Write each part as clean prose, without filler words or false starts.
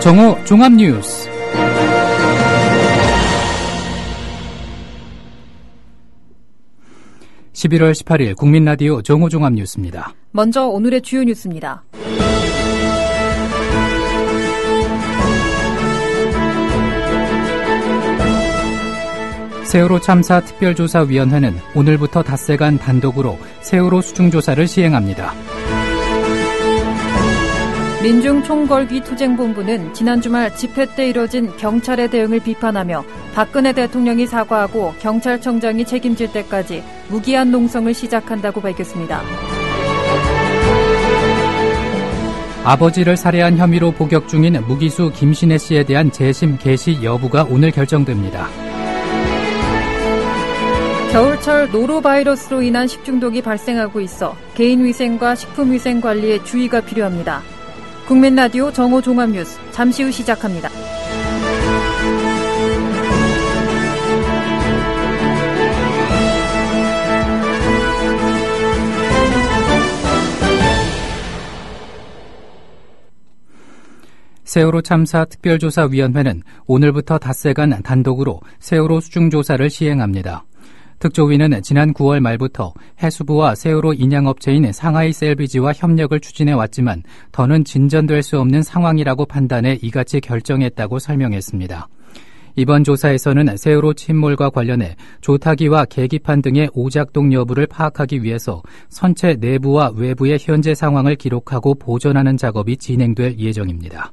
정오 종합뉴스. (11월 18일) 국민라디오 정오 종합뉴스입니다. 먼저 오늘의 주요 뉴스입니다. 세월호 참사 특별조사위원회는 오늘부터 닷새간 단독으로 세월호 수중조사를 시행합니다. 민중총궐기 투쟁본부는 지난 주말 집회 때 이뤄진 경찰의 대응을 비판하며 박근혜 대통령이 사과하고 경찰청장이 책임질 때까지 무기한 농성을 시작한다고 밝혔습니다. 아버지를 살해한 혐의로 복역 중인 무기수 김신혜 씨에 대한 재심 개시 여부가 오늘 결정됩니다. 겨울철 노로바이러스로 인한 식중독이 발생하고 있어 개인위생과 식품위생 관리에 주의가 필요합니다. 국민라디오 정오 종합뉴스 잠시 후 시작합니다. 세월호 참사 특별조사위원회는 오늘부터 닷새간 단독으로 세월호 수중조사를 시행합니다. 특조위는 지난 9월 말부터 해수부와 세월호 인양업체인 상하이 셀비지와 협력을 추진해왔지만 더는 진전될 수 없는 상황이라고 판단해 이같이 결정했다고 설명했습니다. 이번 조사에서는 세월호 침몰과 관련해 조타기와 계기판 등의 오작동 여부를 파악하기 위해서 선체 내부와 외부의 현재 상황을 기록하고 보존하는 작업이 진행될 예정입니다.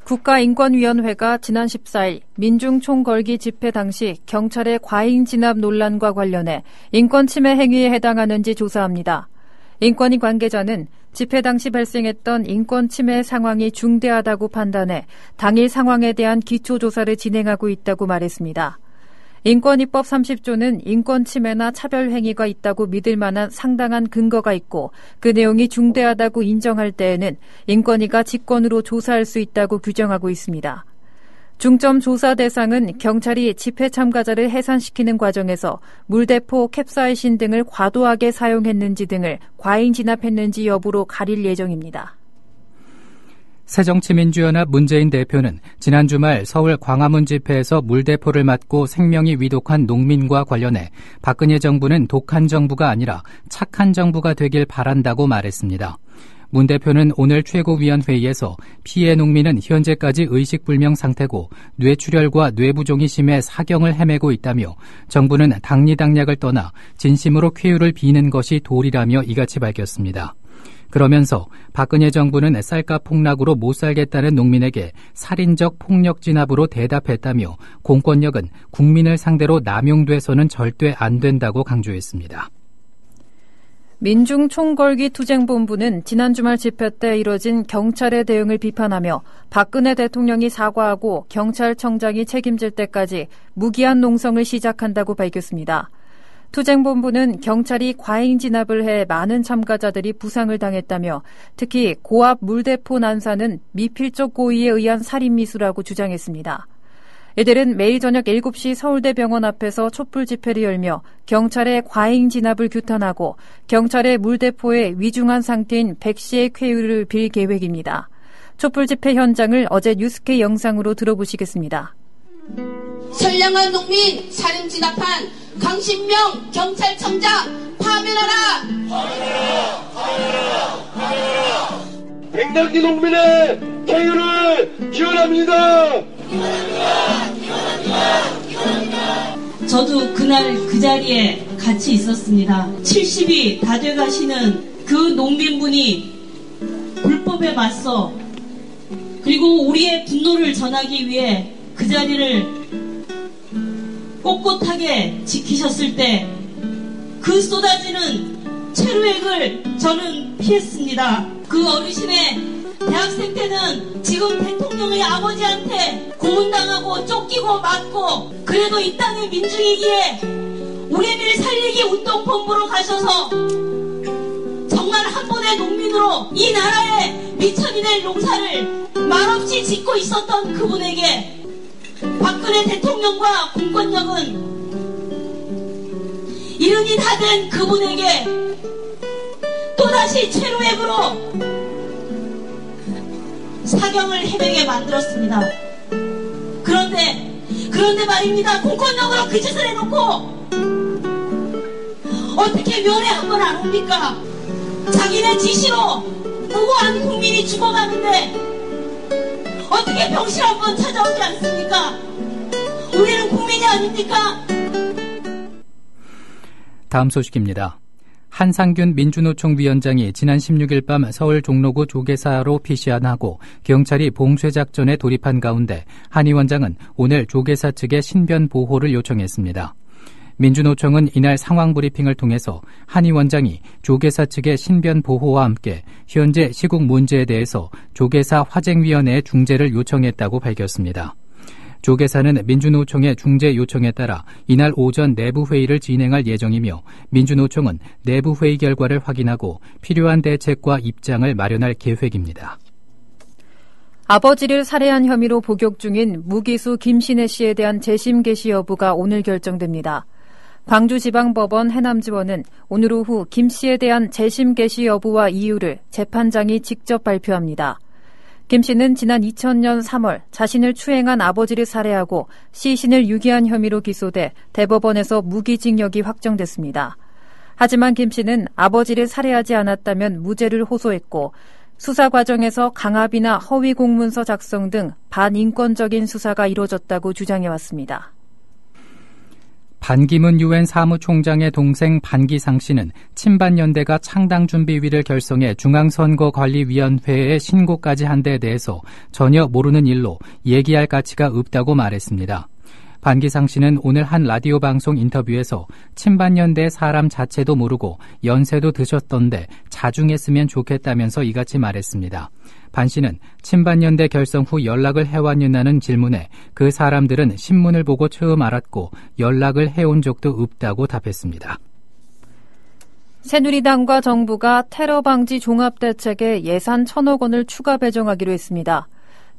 국가인권위원회가 지난 14일 민중총궐기 집회 당시 경찰의 과잉 진압 논란과 관련해 인권침해 행위에 해당하는지 조사합니다. 인권위 관계자는 집회 당시 발생했던 인권침해 상황이 중대하다고 판단해 당일 상황에 대한 기초조사를 진행하고 있다고 말했습니다. 인권위법 30조는 인권침해나 차별행위가 있다고 믿을 만한 상당한 근거가 있고 그 내용이 중대하다고 인정할 때에는 인권위가 직권으로 조사할 수 있다고 규정하고 있습니다. 중점 조사 대상은 경찰이 집회 참가자를 해산시키는 과정에서 물대포, 캡사이신 등을 과도하게 사용했는지 등을 과잉 진압했는지 여부로 가릴 예정입니다. 새정치민주연합 문재인 대표는 지난 주말 서울 광화문 집회에서 물대포를 맞고 생명이 위독한 농민과 관련해 박근혜 정부는 독한 정부가 아니라 착한 정부가 되길 바란다고 말했습니다. 문 대표는 오늘 최고위원회의에서 피해 농민은 현재까지 의식불명 상태고 뇌출혈과 뇌부종이 심해 사경을 헤매고 있다며 정부는 당리당략을 떠나 진심으로 쾌유를 비는 것이 도리라며 이같이 밝혔습니다. 그러면서 박근혜 정부는 쌀값 폭락으로 못 살겠다는 농민에게 살인적 폭력 진압으로 대답했다며 공권력은 국민을 상대로 남용돼서는 절대 안 된다고 강조했습니다. 민중총궐기 투쟁본부는 지난 주말 집회 때 이뤄진 경찰의 대응을 비판하며 박근혜 대통령이 사과하고 경찰청장이 책임질 때까지 무기한 농성을 시작한다고 밝혔습니다. 투쟁본부는 경찰이 과잉 진압을 해 많은 참가자들이 부상을 당했다며 특히 고압 물대포 난사는 미필적 고의에 의한 살인미수라고 주장했습니다. 이들은 매일 저녁 7시 서울대병원 앞에서 촛불 집회를 열며 경찰의 과잉 진압을 규탄하고 경찰의 물대포에 위중한 상태인 백 씨의 쾌유를 빌 계획입니다. 촛불 집회 현장을 어제 뉴스K 영상으로 들어보시겠습니다. 선량한 농민 살인 진압한 강신명 경찰청장 파면하라! 파면하라! 파면하라! 파면하라! 백남기 농민의 쾌유를 기원합니다! 저도 그날 그 자리에 같이 있었습니다. 70이 다 돼가시는 그 농민분이 불법에 맞서 그리고 우리의 분노를 전하기 위해 그 자리를 꼿꼿하게 지키셨을 때 그 쏟아지는 체류액을 저는 피했습니다. 그 어르신의 대학생 때는 지금 대통령의 아버지한테 고문당하고 쫓기고 맞고 그래도 이 땅의 민중이기에 우리를 살리기 운동본부로 가셔서 정말 한 번의 농민으로 이 나라의 미천이 될 농사를 말없이 짓고 있었던 그분에게 박근혜 대통령과 공권력은 이른이 다 된 그분에게 또다시 체류액으로 사경을 해내게 만들었습니다. 그런데 말입니다. 공권력으로 그 짓을 해놓고 어떻게 면회 한 번 안 옵니까? 자기네 지시로 무고한 국민이 죽어가는데 어떻게 병실 한 번 찾아오지 않습니까? 우리는 국민이 아닙니까? 다음 소식입니다. 한상균 민주노총 위원장이 지난 16일 밤 서울 종로구 조계사로 피시안하고 경찰이 봉쇄작전에 돌입한 가운데 한 위원장은 오늘 조계사 측에 신변 보호를 요청했습니다. 민주노총은 이날 상황 브리핑을 통해서 한 위원장이 조계사 측의 신변 보호와 함께 현재 시국 문제에 대해서 조계사 화쟁위원회의 중재를 요청했다고 밝혔습니다. 조계사는 민주노총의 중재 요청에 따라 이날 오전 내부회의를 진행할 예정이며 민주노총은 내부회의 결과를 확인하고 필요한 대책과 입장을 마련할 계획입니다. 아버지를 살해한 혐의로 복역 중인 무기수 김신혜 씨에 대한 재심 개시 여부가 오늘 결정됩니다. 광주지방법원 해남지원은 오늘 오후 김 씨에 대한 재심 개시 여부와 이유를 재판장이 직접 발표합니다. 김 씨는 지난 2000년 3월 자신을 추행한 아버지를 살해하고 시신을 유기한 혐의로 기소돼 대법원에서 무기징역이 확정됐습니다. 하지만 김 씨는 아버지를 살해하지 않았다면 무죄를 호소했고 수사 과정에서 강압이나 허위 공문서 작성 등 반인권적인 수사가 이루어졌다고 주장해왔습니다. 반기문 유엔 사무총장의 동생 반기상 씨는 친반연대가 창당준비위를 결성해 중앙선거관리위원회에 신고까지 한 데 대해서 전혀 모르는 일로 얘기할 가치가 없다고 말했습니다. 반기상 씨는 오늘 한 라디오 방송 인터뷰에서 친반연대 사람 자체도 모르고 연세도 드셨던데 자중했으면 좋겠다면서 이같이 말했습니다. 반 씨는 친반연대 결성 후 연락을 해왔느냐는 질문에 그 사람들은 신문을 보고 처음 알았고 연락을 해온 적도 없다고 답했습니다. 새누리당과 정부가 테러 방지 종합대책에 예산 1,000억 원을 추가 배정하기로 했습니다.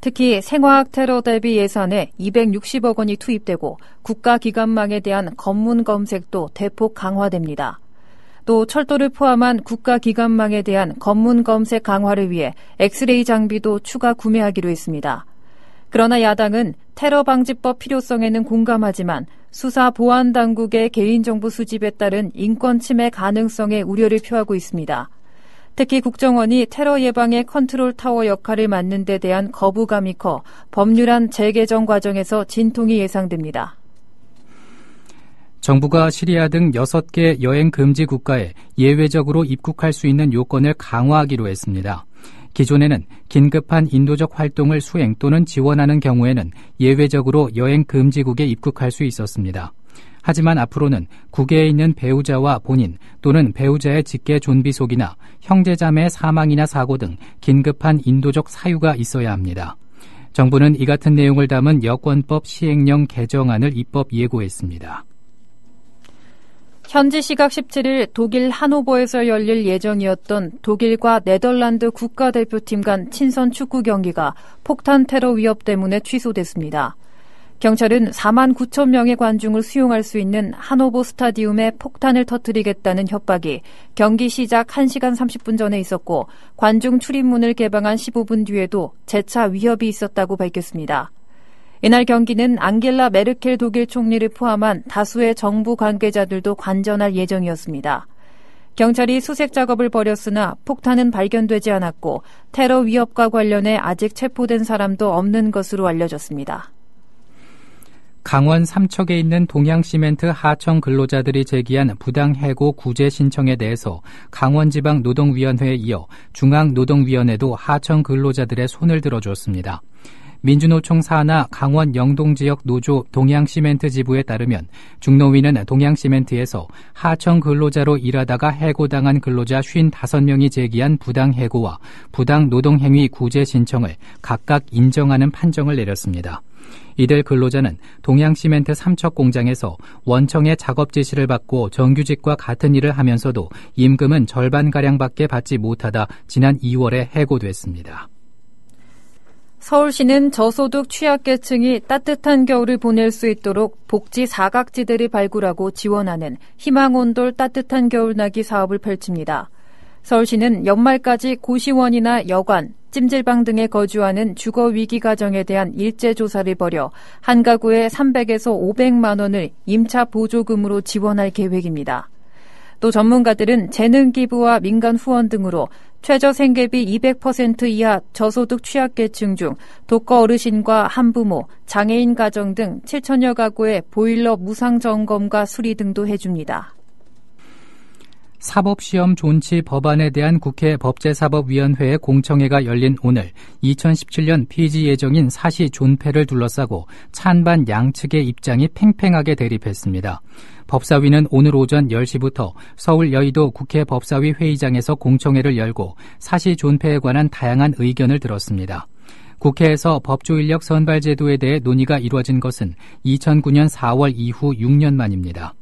특히 생화학 테러 대비 예산에 260억 원이 투입되고 국가기관망에 대한 검문 검색도 대폭 강화됩니다. 또 철도를 포함한 국가기관망에 대한 검문 검색 강화를 위해 엑스레이 장비도 추가 구매하기로 했습니다. 그러나 야당은 테러 방지법 필요성에는 공감하지만 수사 보안 당국의 개인정보 수집에 따른 인권 침해 가능성에 우려를 표하고 있습니다. 특히 국정원이 테러 예방의 컨트롤 타워 역할을 맡는 데 대한 거부감이 커 법률안 재개정 과정에서 진통이 예상됩니다. 정부가 시리아 등 6개 여행 금지 국가에 예외적으로 입국할 수 있는 요건을 강화하기로 했습니다. 기존에는 긴급한 인도적 활동을 수행 또는 지원하는 경우에는 예외적으로 여행 금지국에 입국할 수 있었습니다. 하지만 앞으로는 국외에 있는 배우자와 본인 또는 배우자의 직계 존비속이나 형제자매의 사망이나 사고 등 긴급한 인도적 사유가 있어야 합니다. 정부는 이 같은 내용을 담은 여권법 시행령 개정안을 입법 예고했습니다. 현지 시각 17일 독일 하노버에서 열릴 예정이었던 독일과 네덜란드 국가대표팀 간 친선 축구 경기가 폭탄 테러 위협 때문에 취소됐습니다. 경찰은 4만 9천 명의 관중을 수용할 수 있는 하노버 스타디움에 폭탄을 터뜨리겠다는 협박이 경기 시작 1시간 30분 전에 있었고 관중 출입문을 개방한 15분 뒤에도 재차 위협이 있었다고 밝혔습니다. 이날 경기는 앙겔라 메르켈 독일 총리를 포함한 다수의 정부 관계자들도 관전할 예정이었습니다. 경찰이 수색 작업을 벌였으나 폭탄은 발견되지 않았고 테러 위협과 관련해 아직 체포된 사람도 없는 것으로 알려졌습니다. 강원 삼척에 있는 동양시멘트 하청 근로자들이 제기한 부당해고 구제 신청에 대해서 강원지방노동위원회에 이어 중앙노동위원회도 하청 근로자들의 손을 들어줬습니다. 민주노총 산하 강원 영동지역 노조 동양시멘트 지부에 따르면 중노위는 동양시멘트에서 하청 근로자로 일하다가 해고당한 근로자 55명이 제기한 부당해고와 부당노동행위 구제 신청을 각각 인정하는 판정을 내렸습니다. 이들 근로자는 동양시멘트 삼척공장에서 원청의 작업 지시를 받고 정규직과 같은 일을 하면서도 임금은 절반가량밖에 받지 못하다 지난 2월에 해고됐습니다. 서울시는 저소득 취약계층이 따뜻한 겨울을 보낼 수 있도록 복지 사각지대를 발굴하고 지원하는 희망온돌 따뜻한 겨울나기 사업을 펼칩니다. 서울시는 연말까지 고시원이나 여관, 찜질방 등에 거주하는 주거위기 가정에 대한 일제조사를 벌여 한 가구에 300에서 500만 원을 임차 보조금으로 지원할 계획입니다. 또 전문가들은 재능기부와 민간 후원 등으로 최저생계비 200% 이하 저소득 취약계층 중 독거 어르신과 한부모, 장애인 가정 등 7천여 가구의 보일러 무상 점검과 수리 등도 해줍니다. 사법시험 존치 법안에 대한 국회 법제사법위원회의 공청회가 열린 오늘 2017년 폐지 예정인 사시 존폐를 둘러싸고 찬반 양측의 입장이 팽팽하게 대립했습니다. 법사위는 오늘 오전 10시부터 서울 여의도 국회 법사위 회의장에서 공청회를 열고 사시 존폐에 관한 다양한 의견을 들었습니다. 국회에서 법조인력 선발 제도에 대해 논의가 이루어진 것은 2009년 4월 이후 6년 만입니다.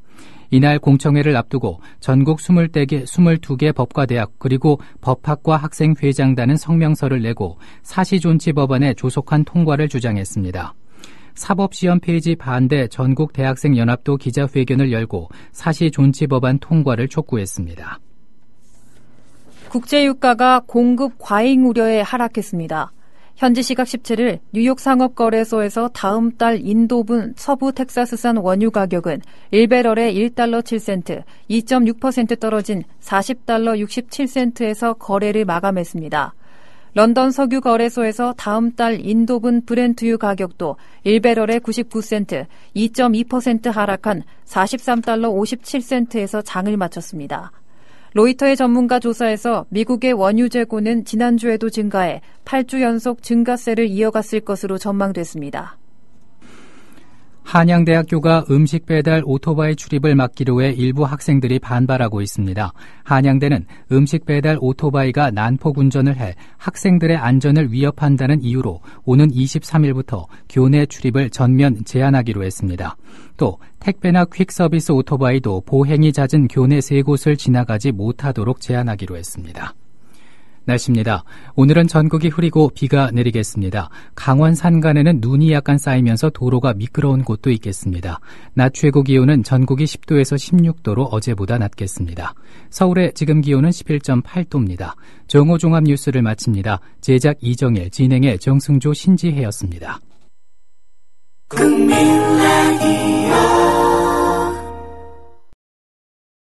이날 공청회를 앞두고 전국 22개 법과대학 그리고 법학과 학생회장단은 성명서를 내고 사시존치 법안의 조속한 통과를 주장했습니다. 사법시험 폐지 반대 전국대학생연합도 기자회견을 열고 사시존치 법안 통과를 촉구했습니다. 국제유가가 공급 과잉 우려에 하락했습니다. 현지 시각 17일 뉴욕 상업거래소에서 다음 달 인도분 서부 텍사스산 원유 가격은 1배럴에 1달러 7센트, 2.6% 떨어진 40달러 67센트에서 거래를 마감했습니다. 런던 석유거래소에서 다음 달 인도분 브렌트유 가격도 1배럴에 99센트, 2.2% 하락한 43달러 57센트에서 장을 마쳤습니다. 로이터의 전문가 조사에서 미국의 원유 재고는 지난주에도 증가해 8주 연속 증가세를 이어갔을 것으로 전망됐습니다. 한양대학교가 음식 배달 오토바이 출입을 막기로 해 일부 학생들이 반발하고 있습니다. 한양대는 음식 배달 오토바이가 난폭 운전을 해 학생들의 안전을 위협한다는 이유로 오는 23일부터 교내 출입을 전면 제한하기로 했습니다. 또 택배나 퀵서비스 오토바이도 보행이 잦은 교내 3곳을 지나가지 못하도록 제한하기로 했습니다. 날씨입니다. 오늘은 전국이 흐리고 비가 내리겠습니다. 강원 산간에는 눈이 약간 쌓이면서 도로가 미끄러운 곳도 있겠습니다. 낮 최고 기온은 전국이 10도에서 16도로 어제보다 낮겠습니다. 서울의 지금 기온은 11.8도입니다. 정오종합 뉴스를 마칩니다. 제작 이정일, 진행의 정승조, 신지혜였습니다. 국민라디오